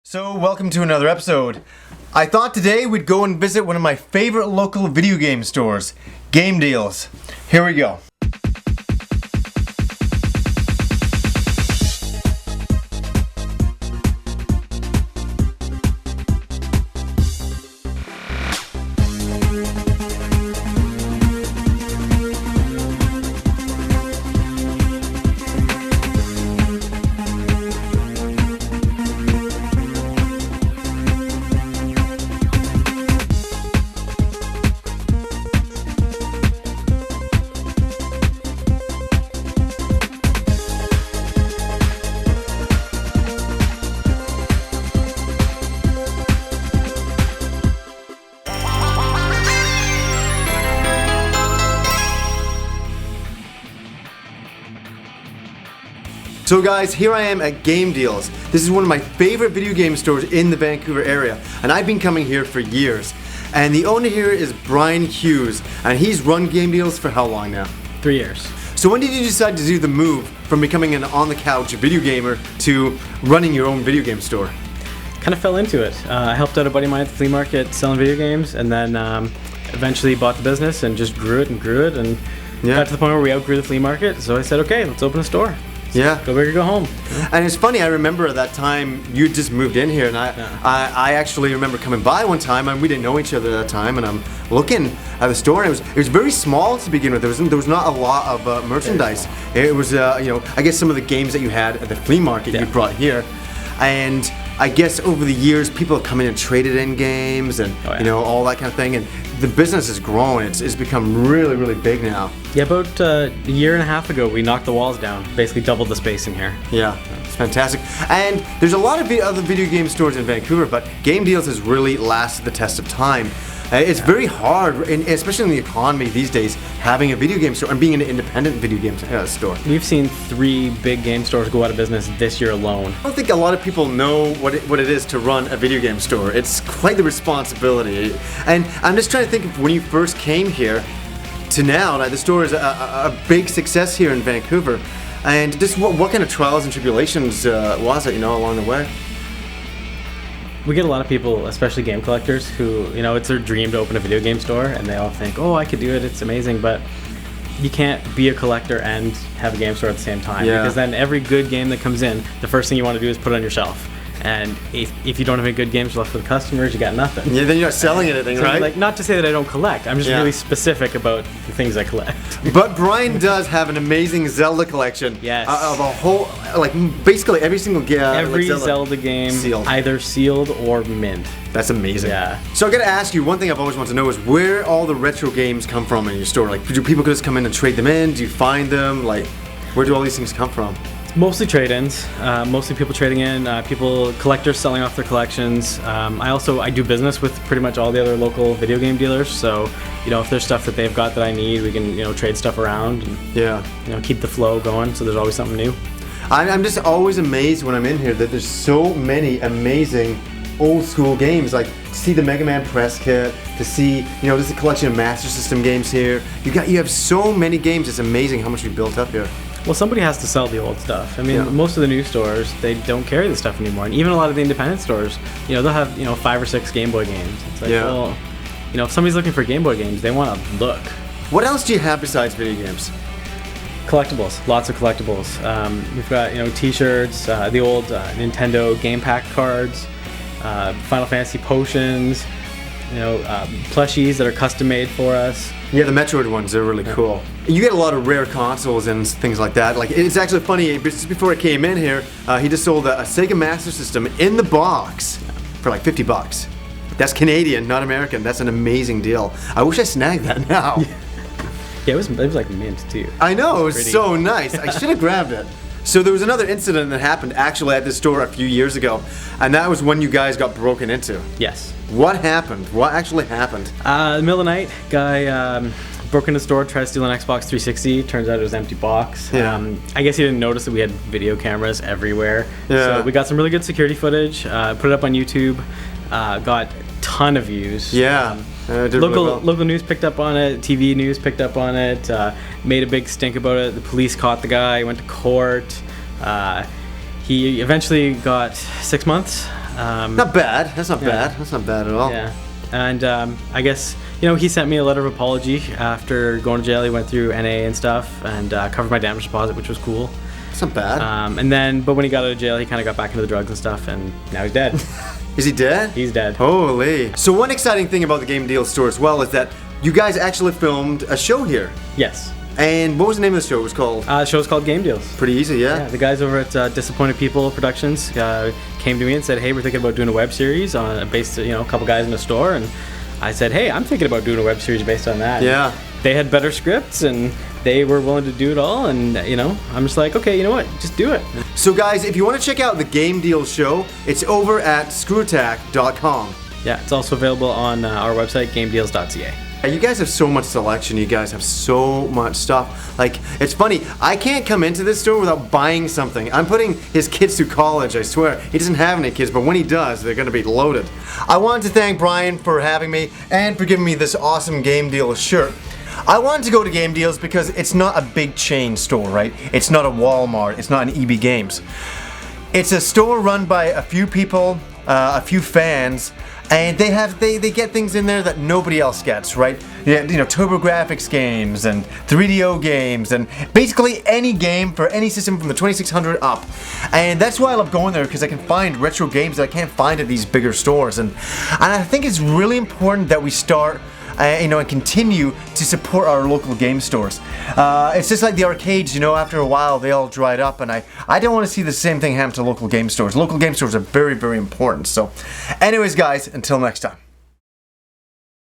So, welcome to another episode. I thought today we'd go and visit one of my favorite local video game stores, Game Deals. Here we go. So guys, here I am at Game Deals. This is one of my favorite video game stores in the Vancouver area, and I've been coming here for years. And the owner here is Brian Hughes, and he's run Game Deals for how long now? 3 years. So when did you decide to do the move from becoming an on-the-couch video gamer to running your own video game store? Kind of fell into it. I helped out a buddy of mine at the flea market selling video games, and then eventually bought the business and just grew it and got to the point where we outgrew the flea market. So I said, okay, let's open a store. Yeah. Go big or go home. And it's funny, I remember at that time you just moved in here, and I actually remember coming by one time, and we didn't know each other at that time, and I'm looking at the store, and it was very small to begin with. There was not a lot of merchandise. It was I guess some of the games that you had at the flea market you brought here, and I guess over the years people have come in and traded in games and all that kind of thing, and the business has grown. It's become really, really big now. Yeah, about a year and a half ago we knocked the walls down, basically doubled the space in here. Yeah, it's fantastic. And there's a lot of other video game stores in Vancouver, but Game Deals has really lasted the test of time. It's very hard, especially in the economy these days, having a video game store and being an independent video game store. We've seen 3 big game stores go out of business this year alone. I don't think a lot of people know what it is to run a video game store. It's quite the responsibility. And I'm just trying to think of when you first came here to now. The store is a big success here in Vancouver. And just what kind of trials and tribulations was it, along the way? We get a lot of people, especially game collectors, who, it's their dream to open a video game store, and they all think, oh, I could do it, it's amazing, but you can't be a collector and have a game store at the same time, because then every good game that comes in, the first thing you want to do is put it on your shelf. And if you don't have any good games left for the customers, you got nothing. Yeah, then you're not selling anything, so, right? Not to say that I don't collect, I'm just really specific about the things I collect. But Brian does have an amazing Zelda collection. Yes. Of a whole, basically every single game. Every Zelda game, either sealed or mint. That's amazing. Yeah. So I gotta ask you, one thing I've always wanted to know is where all the retro games come from in your store. Do people just come in and trade them in? Do you find them? Where do all these things come from? Mostly trade-ins, mostly people trading in, collectors selling off their collections. I do business with pretty much all the other local video game dealers, so if there's stuff that they've got that I need, we can trade stuff around and keep the flow going, so there's always something new. I'm just always amazed when I'm in here that there's so many amazing old school games, to see the Mega Man press kit, to see, there's a collection of Master System games here. You have so many games, it's amazing how much we built up here. Well, somebody has to sell the old stuff. Most of the new stores, they don't carry the stuff anymore. And even a lot of the independent stores, they'll have, 5 or 6 Game Boy games. It's well, if somebody's looking for Game Boy games, they want to look. What else do you have besides video games? Collectibles, lots of collectibles. We've got, t-shirts, the old Nintendo Game Pack cards, Final Fantasy potions, plushies that are custom made for us. Yeah, the Metroid ones, they're really cool. You get a lot of rare consoles and things like that. It's actually funny, just before I came in here, he just sold a Sega Master System in the box for $50. That's Canadian, not American. That's an amazing deal. I wish I snagged that now. Yeah, it was mint too. I know, it was so nice. I should have grabbed it. So there was another incident that happened actually at this store a few years ago, and that was when you guys got broken into. Yes. What happened? What actually happened? In the middle of the night, guy broke into the store, tried to steal an Xbox 360. Turns out it was an empty box. Yeah. I guess he didn't notice that we had video cameras everywhere. Yeah. So we got some really good security footage, put it up on YouTube, got a ton of views. Yeah. Local news picked up on it, TV news picked up on it, made a big stink about it. The police caught the guy, went to court. He eventually got 6 months. Not bad. That's not bad. That's not bad at all. Yeah. And I guess, you know, he sent me a letter of apology after going to jail. He went through NA and stuff and covered my damage deposit, which was cool. That's not bad. And then, but when he got out of jail, he kind of got back into the drugs and stuff, and now he's dead. Is he dead? He's dead. Holy. So one exciting thing about the Game Deal store as well is that you guys actually filmed a show here. Yes. And what was the name of the show? It was called? The show's called Game Deals. Pretty easy, yeah? Yeah, the guys over at Disappointed People Productions came to me and said, hey, we're thinking about doing a web series based, you know, a couple guys in a store, and I said, hey, I'm thinking about doing a web series based on that. Yeah. They had better scripts, and they were willing to do it all, and, you know, I'm just like, okay, you know what, just do it. So guys, if you want to check out the Game Deals show, it's over at screwattack.com. Yeah, it's also available on our website, gamedeals.ca. You guys have so much selection. You guys have so much stuff. Like, it's funny, I can't come into this store without buying something. I'm putting his kids through college, I swear. He doesn't have any kids, but when he does, they're gonna be loaded. I wanted to thank Brian for having me and for giving me this awesome Game Deals shirt. I wanted to go to Game Deals because it's not a big chain store, right? It's not a Walmart, it's not an EB Games. It's a store run by a few people, a few fans, and they get things in there that nobody else gets, right? Yeah, you know, TurboGrafx games and 3DO games and basically any game for any system from the 2600 up. And that's why I love going there, because I can find retro games that I can't find at these bigger stores. And I think it's really important that we start you know, and continue to support our local game stores. It's just like the arcades, you know, after a while they all dried up, and I don't want to see the same thing happen to local game stores. Local game stores are very, very important. So anyways guys, until next time.